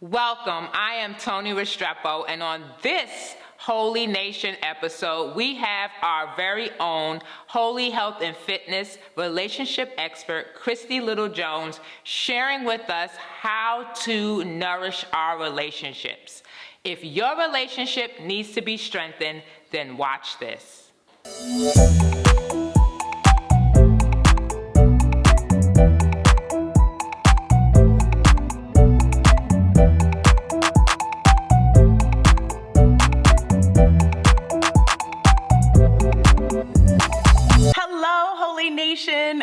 Welcome, I am Tony Restrepo, and on this Holy Nation episode, we have our very own Holy Health and Fitness relationship expert, Christy Jones, sharing with us how to nourish our relationships. If your relationship needs to be strengthened, then watch this.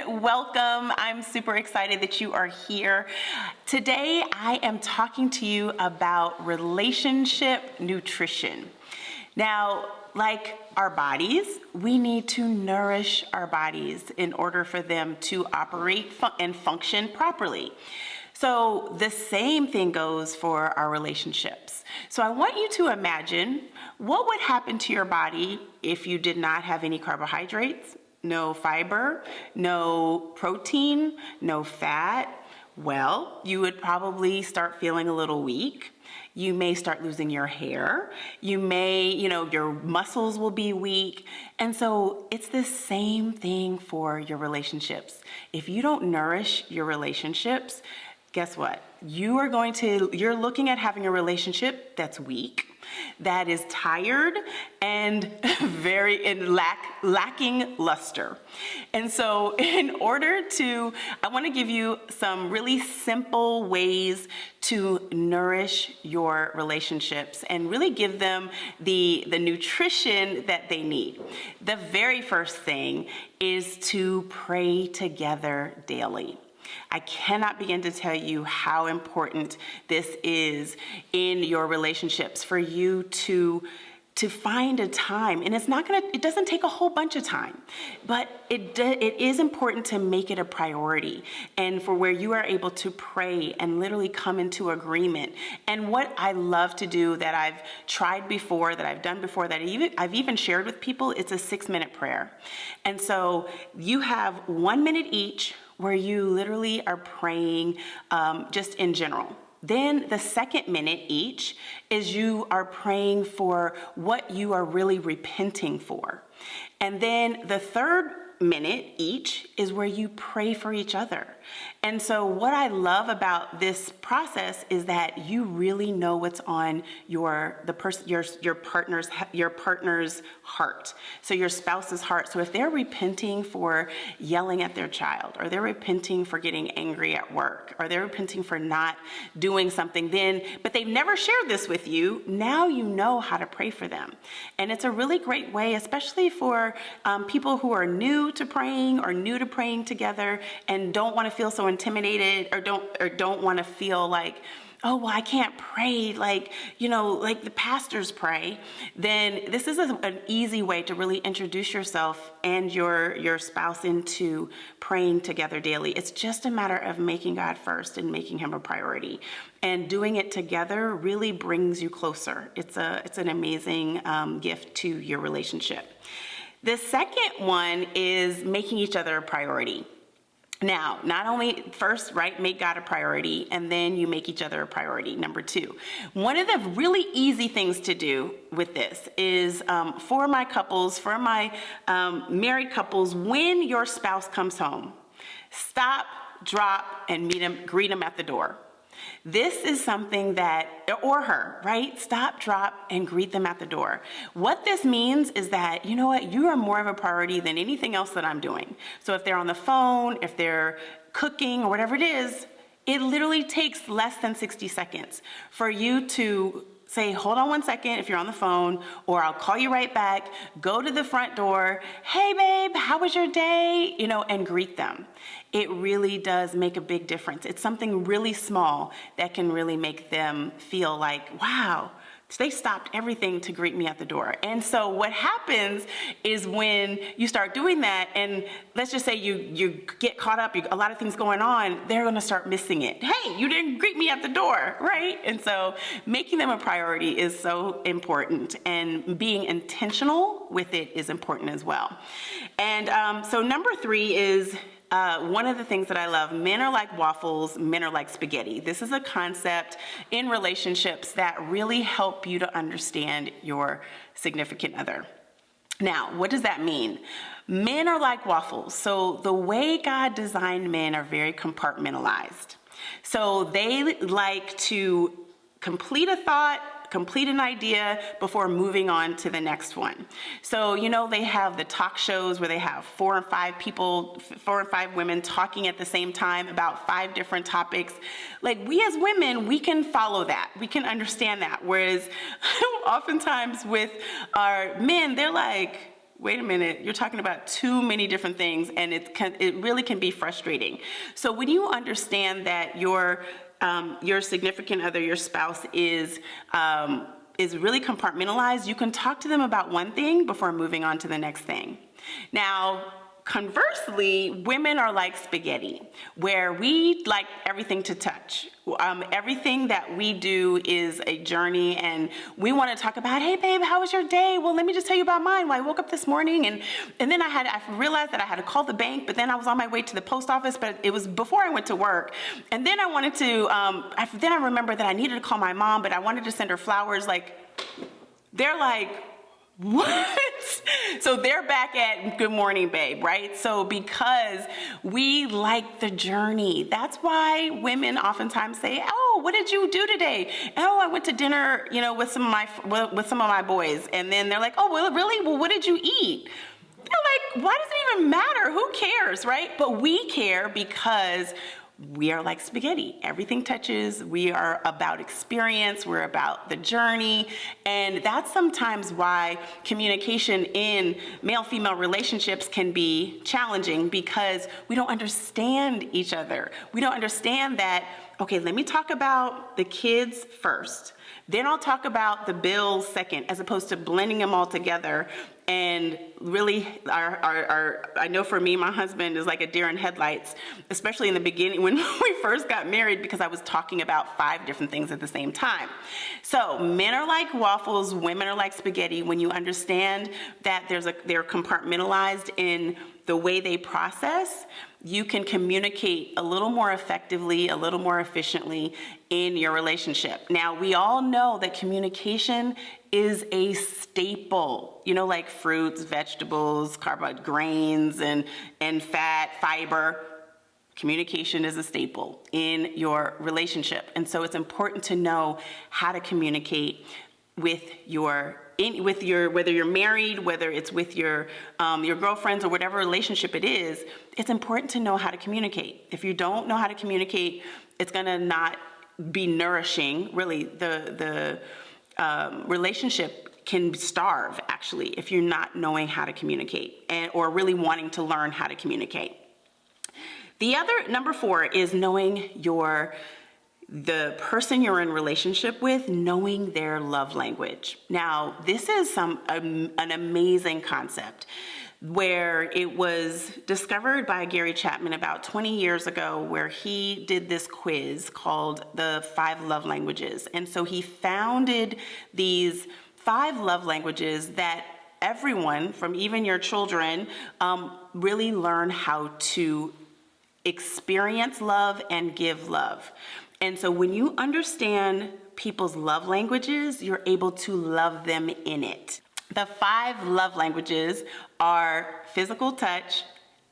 Welcome. I'm super excited that you are here. Today, I am talking to you about relationship nutrition. Now, like our bodies, we need to nourish our bodies in order for them to operate and function properly. So the same thing goes for our relationships. So I want you to imagine what would happen to your body if you did not have any carbohydrates, no fiber, no protein, no fat. Well, you would probably start feeling a little weak. You may start losing your hair. You may, your muscles will be weak. And so it's the same thing for your relationships. If you don't nourish your relationships, guess what? You're looking at having a relationship that's weak, that is tired, and lacking luster. And so I want to give you some really simple ways to nourish your relationships and really give them the nutrition that they need. The very first thing is to pray together daily. I cannot begin to tell you how important this is in your relationships for you to find a time. And it doesn't take a whole bunch of time, but it is important to make it a priority and for where you are able to pray and literally come into agreement. And what I love to do that I've tried before, that I've done before, that I've even shared with people, it's a 6-minute prayer. And so you have 1 minute each where you literally are praying just in general. Then the second minute each is you are praying for what you are really repenting for. And then the third minute each is where you pray for each other. And so what I love about this process is that you really know what's on your partner's heart. So your spouse's heart. So if they're repenting for yelling at their child, or they're repenting for getting angry at work, or they're repenting for not doing something but they've never shared this with you, now you know how to pray for them. And it's a really great way, especially for people who are new to praying or new to praying together and don't want to feel so intimidated or don't want to feel like, oh, well, I can't pray like the pastors pray. Then this is an easy way to really introduce yourself and your spouse into praying together daily. It's just a matter of making God first and making him a priority. And doing it together really brings you closer. It's an amazing gift to your relationship. The second one is making each other a priority. Now, not only first, right, make God a priority, and then you make each other a priority. Number 2, one of the really easy things to do with this is for my married couples, when your spouse comes home, stop, drop, and greet them at the door. This is something or her, right? Stop, drop, and greet them at the door. What this means is that, you know what, you are more of a priority than anything else that I'm doing. So if they're on the phone, if they're cooking or whatever it is, it literally takes less than 60 seconds for you to say, hold on 1 second if you're on the phone, or I'll call you right back, go to the front door, hey babe, how was your day? And greet them. It really does make a big difference. It's something really small that can really make them feel like, wow, they stopped everything to greet me at the door. And so what happens is when you start doing that, and let's just say you get caught up, a lot of things going on, they're going to start missing it. Hey, you didn't greet me at the door, right? And so making them a priority is so important, and being intentional with it is important as well. And so number 3 is one of the things that I love, men are like waffles, men are like spaghetti. This is a concept in relationships that really help you to understand your significant other. Now, what does that mean? Men are like waffles. So the way God designed men are very compartmentalized. So they like to complete a thought, complete an idea before moving on to the next one. So, they have the talk shows where they have 4 or 5 women talking at the same time about 5 different topics. Like, we as women, we can follow that. We can understand that. Whereas oftentimes with our men, they're like, wait a minute, you're talking about too many different things, and it really can be frustrating. So when you understand that your significant other, your spouse is really compartmentalized, you can talk to them about one thing before moving on to the next thing. Now, conversely, women are like spaghetti, where we like everything to touch. Everything that we do is a journey, and we want to talk about, hey babe, how was your day? Well, let me just tell you about mine. Well, I woke up this morning, and then I realized that I had to call the bank, but then I was on my way to the post office, but it was before I went to work. And then I wanted to, then I remembered that I needed to call my mom, but I wanted to send her flowers. Like, they're like, what? So they're back at good morning, babe, right? So because we like the journey, that's why women oftentimes say, oh, what did you do today? Oh, I went to dinner, with some of my boys. And then they're like, oh, well, really? Well, what did you eat? They're like, why does it even matter? Who cares, right? But we care because we are like spaghetti. Everything touches. We are about experience. We're about the journey. And that's sometimes why communication in male-female relationships can be challenging, because we don't understand each other. We don't understand that, okay, let me talk about the kids first. Then I'll talk about the bills second, as opposed to blending them all together. And really, I know for me, my husband is like a deer in headlights, especially in the beginning when we first got married, because I was talking about 5 different things at the same time. So men are like waffles, women are like spaghetti. When you understand that they're compartmentalized in the way they process, you can communicate a little more effectively, a little more efficiently in your relationship. Now, we all know that communication is a staple, like fruits, vegetables, carbohydrates, grains, and fat, fiber. Communication is a staple in your relationship. And so it's important to know how to communicate with whether you're married, whether it's with your girlfriends or whatever relationship it is. It's important to know how to communicate. If you don't know how to communicate, it's gonna not be nourishing. Really, the relationship can starve, actually, if you're not knowing how to communicate or really wanting to learn how to communicate. The other, number 4, is knowing the person you're in relationship with, knowing their love language. Now, this is an amazing concept where it was discovered by Gary Chapman about 20 years ago, where he did this quiz called the 5 love languages. And so he founded these 5 love languages that everyone, from even your children, really learn how to experience love and give love. And so when you understand people's love languages, you're able to love them in it. The 5 love languages are physical touch,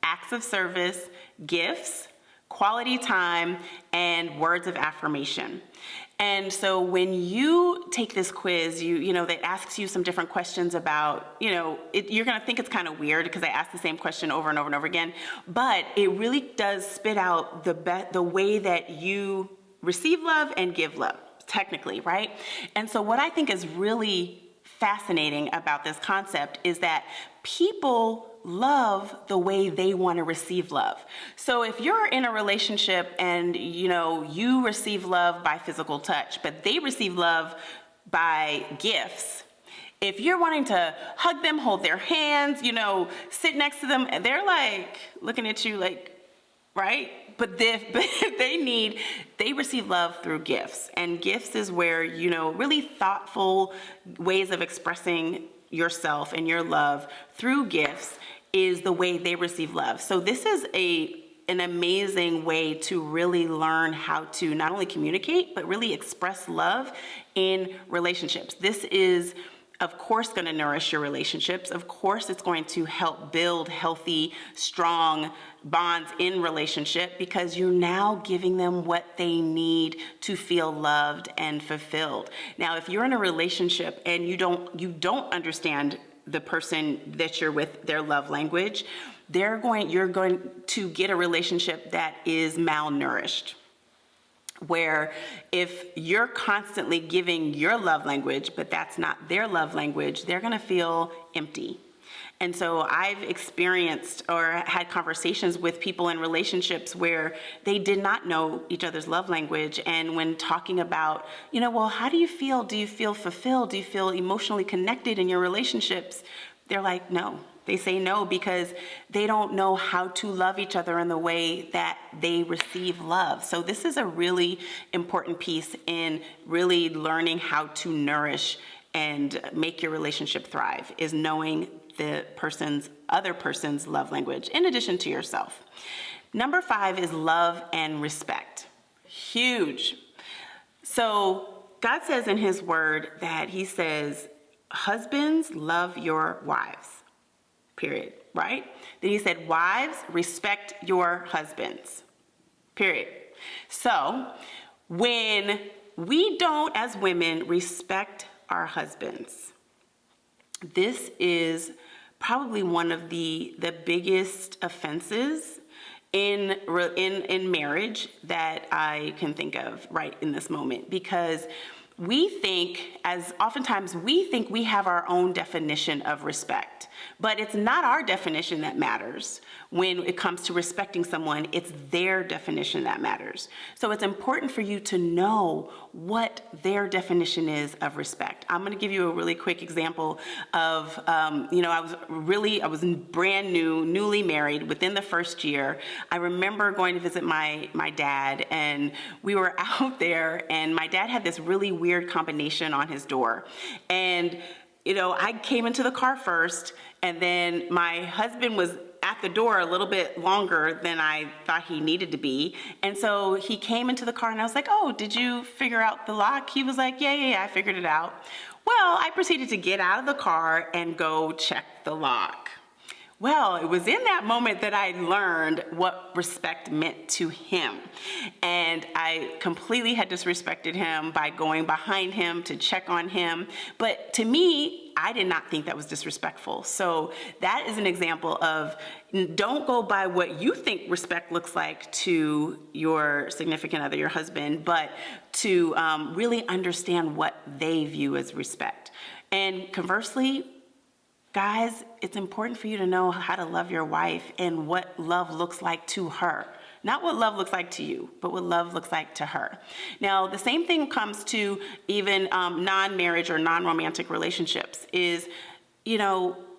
acts of service, gifts, quality time, and words of affirmation. And so when you take this quiz, that asks you some different questions about, you're gonna think it's kind of weird because I ask the same question over and over and over again, but it really does spit out the way that you receive love and give love, technically, right? And so what I think is really fascinating about this concept is that people love the way they want to receive love. So if you're in a relationship and you receive love by physical touch, but they receive love by gifts, if you're wanting to hug them, hold their hands, sit next to them, and they're like looking at you like, right? But they receive love through gifts. And gifts is where, really thoughtful ways of expressing yourself and your love through gifts is the way they receive love. So this is a an amazing way to really learn how to not only communicate, but really express love in relationships. This is, of course, going to nourish your relationships. Of course, it's going to help build healthy, strong bonds in relationship, because you're now giving them what they need to feel loved and fulfilled. Now, if you're in a relationship and you don't understand the person that you're with, their love language, you're going to get a relationship that is malnourished, where if you're constantly giving your love language, but that's not their love language, they're going to feel empty. And so I've experienced or had conversations with people in relationships where they did not know each other's love language. And when talking about, well, how do you feel? Do you feel fulfilled? Do you feel emotionally connected in your relationships? They're like, no. They say no because they don't know how to love each other in the way that they receive love. So this is a really important piece in really learning how to nourish and make your relationship thrive, is knowing the other person's love language in addition to yourself. Number 5 is love and respect. Huge. So God says in his word that he says, husbands, love your wives. Period, right? Then he said, wives, respect your husbands, period. So when we don't, as women, respect our husbands, this is probably one of the biggest offenses in marriage that I can think of right in this moment, because oftentimes we think we have our own definition of respect, but it's not our definition that matters. When it comes to respecting someone, it's their definition that matters. So it's important for you to know what their definition is of respect. I'm going to give you a really quick example of, I was brand new, newly married within the first year. I remember going to visit my dad, and we were out there, and my dad had this really weird combination on his door. And, I came into the car first, and then my husband was at the door a little bit longer than I thought he needed to be. And so he came into the car, and I was like, oh, did you figure out the lock? He was like, yeah, I figured it out. Well, I proceeded to get out of the car and go check the lock. Well, it was in that moment that I learned what respect meant to him. And I completely had disrespected him by going behind him to check on him. But to me, I did not think that was disrespectful. So that is an example of, don't go by what you think respect looks like to your significant other, your husband, but to really understand what they view as respect. And conversely, guys, it's important for you to know how to love your wife and what love looks like to her. Not what love looks like to you, but what love looks like to her. Now, the same thing comes to even non-marriage or non-romantic relationships is,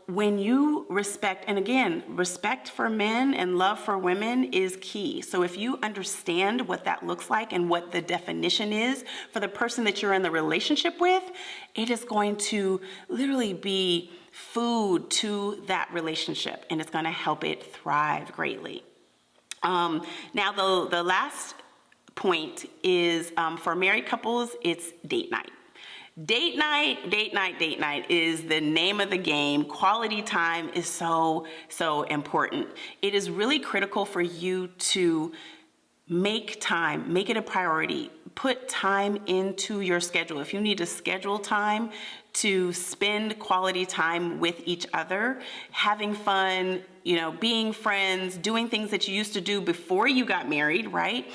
when you respect, and again, respect for men and love for women is key. So if you understand what that looks like and what the definition is for the person that you're in the relationship with, it is going to literally be food to that relationship, and it's going to help it thrive greatly. Now, the last point is for married couples, it's date night. Date night is the name of the game. Quality time is so important. It is really critical for you to make it a priority. Put time into your schedule. If you need to schedule time to spend quality time with each other, having fun, being friends, doing things that you used to do before you got married, right?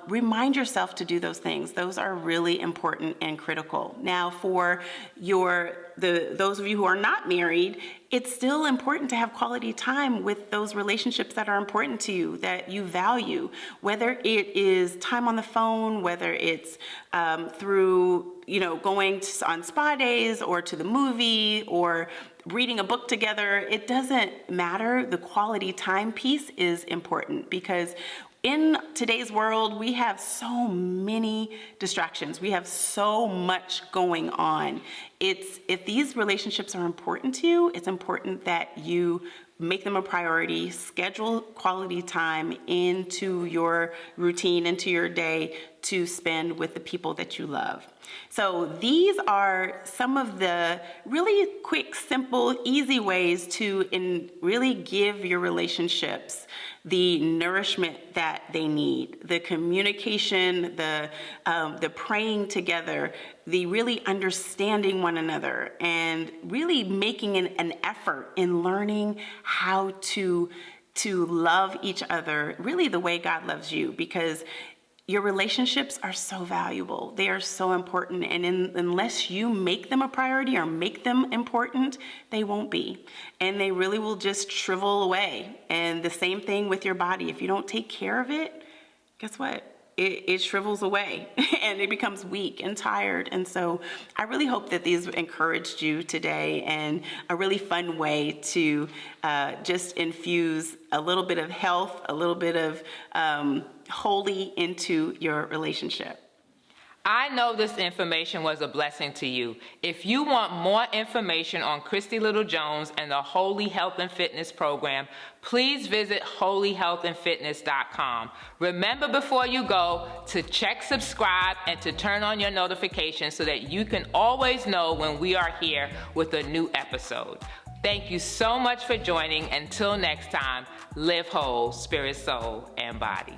Remind yourself to do those things. Those are really important and critical. Now, for those of you who are not married, it's still important to have quality time with those relationships that are important to you, that you value, whether it is time on the phone, whether it's through going on spa days or to the movie or reading a book together. It doesn't matter. The quality time piece is important, because in today's world, we have so many distractions. We have so much going on. If these relationships are important to you, it's important that you make them a priority, schedule quality time into your routine, into your day to spend with the people that you love. So these are some of the really quick, simple, easy ways to really give your relationships the nourishment that they need, the communication, the praying together, the really understanding one another, and really making an effort in learning how to love each other really the way God loves you, because your relationships are so valuable. They are so important. And unless you make them a priority or make them important, they won't be. And they really will just shrivel away. And the same thing with your body. If you don't take care of it, guess what? It shrivels away and it becomes weak and tired. And so I really hope that these encouraged you today, and a really fun way to just infuse a little bit of health, a little bit of holy into your relationship. I know this information was a blessing to you. If you want more information on Christy Little-Jones and the Holy Health and Fitness program, please visit holyhealthandfitness.com. Remember before you go to check subscribe and to turn on your notifications so that you can always know when we are here with a new episode. Thank you so much for joining. Until next time, live whole, spirit, soul, and body.